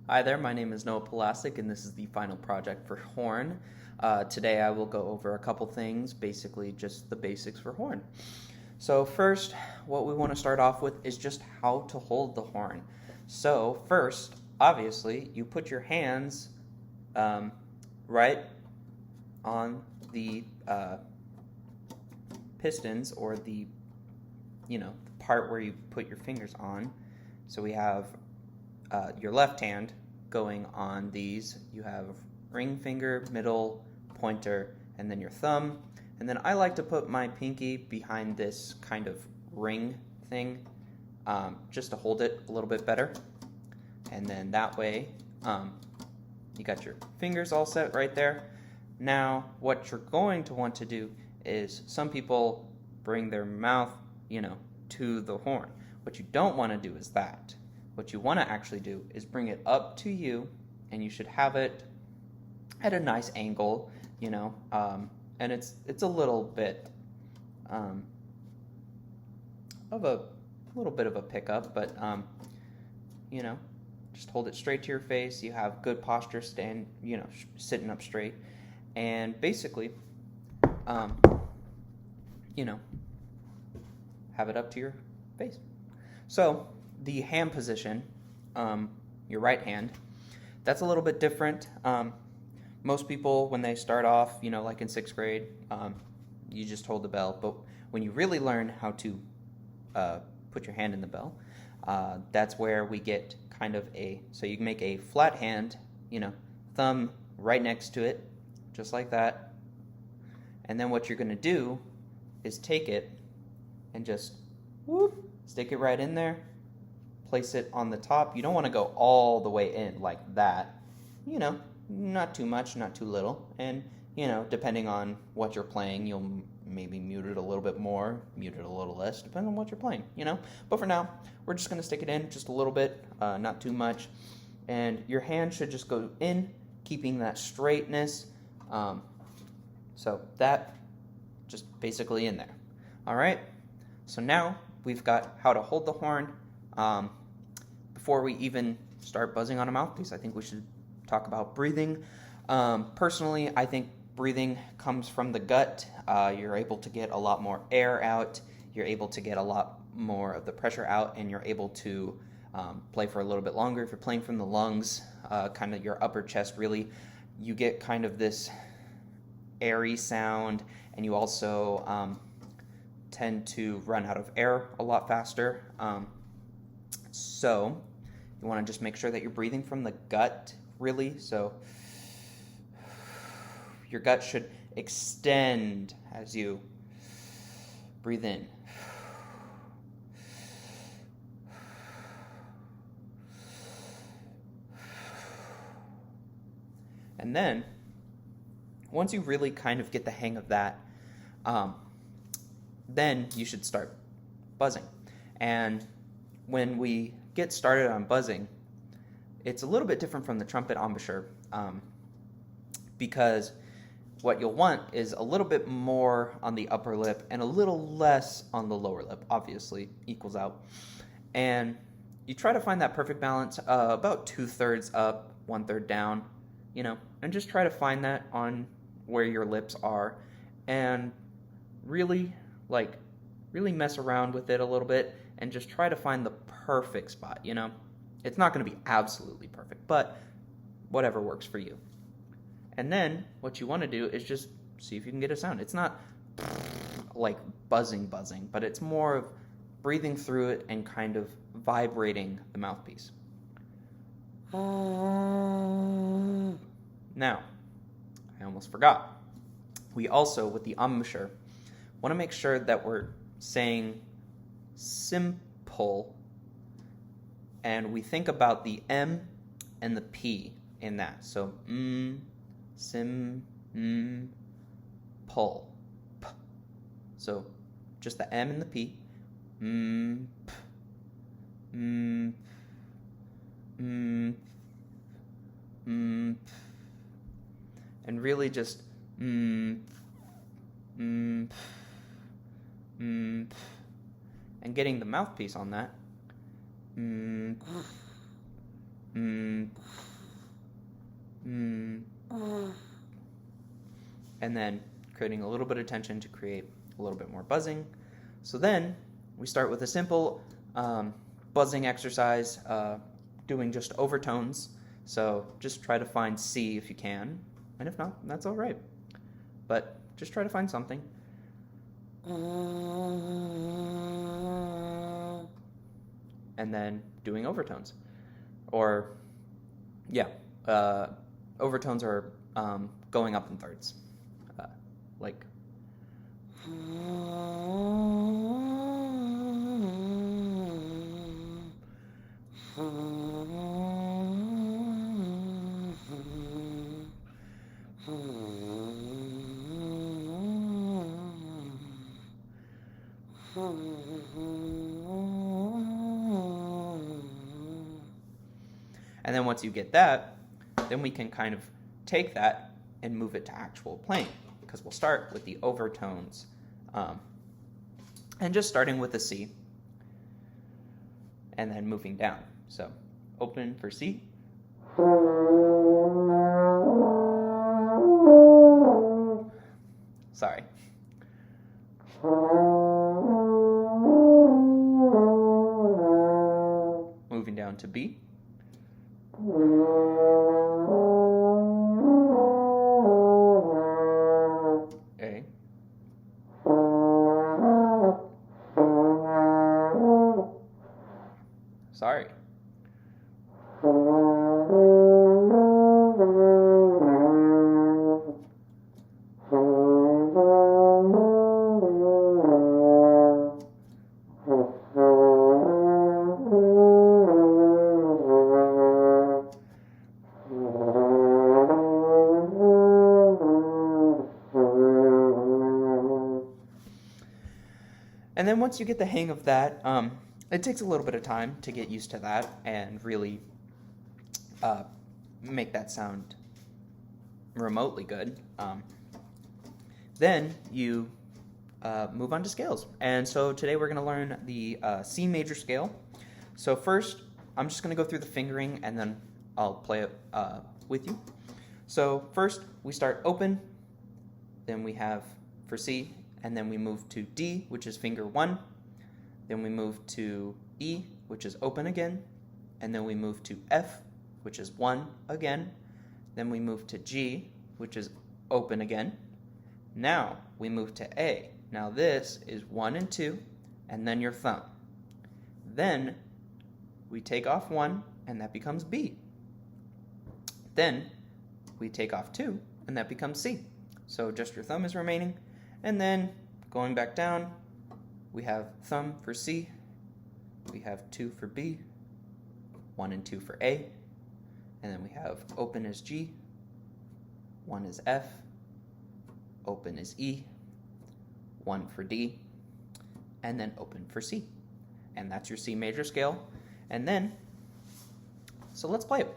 Hi there, my name is Noah Polasek, and this is the final project for horn. Today I will go over a couple things, basically just the basics for horn. So first, what we want to start off with is just how to hold the horn. So first, obviously, you put your hands right on the pistons, or the part where you put your fingers on. So we have your left hand going on these. You have ring finger, middle, pointer, and then your thumb. And then I like to put my pinky behind this kind of ring thing, just to hold it a little bit better. And then that way, you got your fingers all set right there. Now, what you're going to want to do is, some people bring their mouth, to the horn. What you don't want to do is that. What you want to actually do is bring it up to you, and you should have it at a nice angle, and it's a little bit of a little bit of a pickup, but just hold it straight to your face. You have good posture, sitting up straight, and basically, have it up to your face. So the hand position, your right hand, that's a little bit different. Most people, when they start off, like in 6th grade, you just hold the bell. But when you really learn how to put your hand in the bell, that's where we get kind of so you can make a flat hand, thumb right next to it, just like that. And then what you're going to do is take it and just stick it right in there. Place it on the top. You don't want to go all the way in like that. Not too much, not too little. And, depending on what you're playing, you'll maybe mute it a little bit more, mute it a little less, depending on what you're playing, But for now, we're just going to stick it in just a little bit, not too much. And your hand should just go in, keeping that straightness. So that just basically in there. All right? So now we've got how to hold the horn. Before we even start buzzing on a mouthpiece, I think we should talk about breathing. Personally, I think breathing comes from the gut. You're able to get a lot more air out. You're able to get a lot more of the pressure out, and you're able to play for a little bit longer. If you're playing from the lungs, kind of your upper chest, really, you get kind of this airy sound, and you also tend to run out of air a lot faster. So you want to just make sure that you're breathing from the gut, really. So your gut should extend as you breathe in. And then, once you really kind of get the hang of that, then you should start buzzing. And when we get started on buzzing, it's a little bit different from the trumpet embouchure, because what you'll want is a little bit more on the upper lip and a little less on the lower lip. Obviously, equals out. And you try to find that perfect balance, about 2/3 up, 1/3 down, and just try to find that on where your lips are, and really mess around with it a little bit, and just try to find the perfect spot. It's not going to be absolutely perfect, but whatever works for you. And then what you want to do is just see if you can get a sound. It's not like buzzing, but it's more of breathing through it and kind of vibrating the mouthpiece. Now, I almost forgot. We also, with the embouchure, want to make sure that we're saying simple, and we think about the M and the P in that. So, pull. P. So, just the M and the P. And really just and getting the mouthpiece on that. mm, mm, and then creating a little bit of tension to create a little bit more buzzing. So then we start with a simple buzzing exercise, doing just overtones. So just try to find C if you can, and if not, that's all right. But just try to find something. And then doing overtones. Or, yeah, overtones are going up in thirds. Like... And then once you get that, then we can kind of take that and move it to actual playing, because we'll start with the overtones. And just starting with a C, and then moving down. So open for C. Sorry. Moving down to B. A. Sorry. And then once you get the hang of that, it takes a little bit of time to get used to that and really make that sound remotely good. Then you move on to scales. And so today we're going to learn the C major scale. So first, I'm just going to go through the fingering and then I'll play it with you. So first, we start open, then we have for C, and then we move to D, which is finger 1. Then we move to E, which is open again. And then we move to F, which is 1 again. Then we move to G, which is open again. Now we move to A. Now this is 1 and 2, and then your thumb. Then we take off 1, and that becomes B. Then we take off 2, and that becomes C. So just your thumb is remaining. And then going back down, we have thumb for C, we have 2 for B, 1 and 2 for A, and then we have open is G, 1 is F, open is E, 1 for D, and then open for C. And that's your C major scale. And then, so let's play it.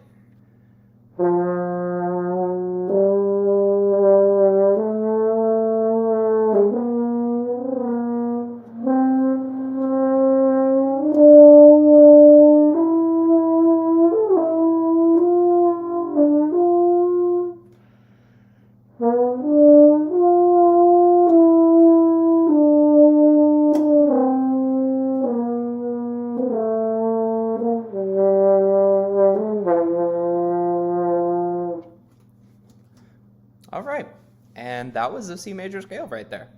All right, and that was the C major scale right there.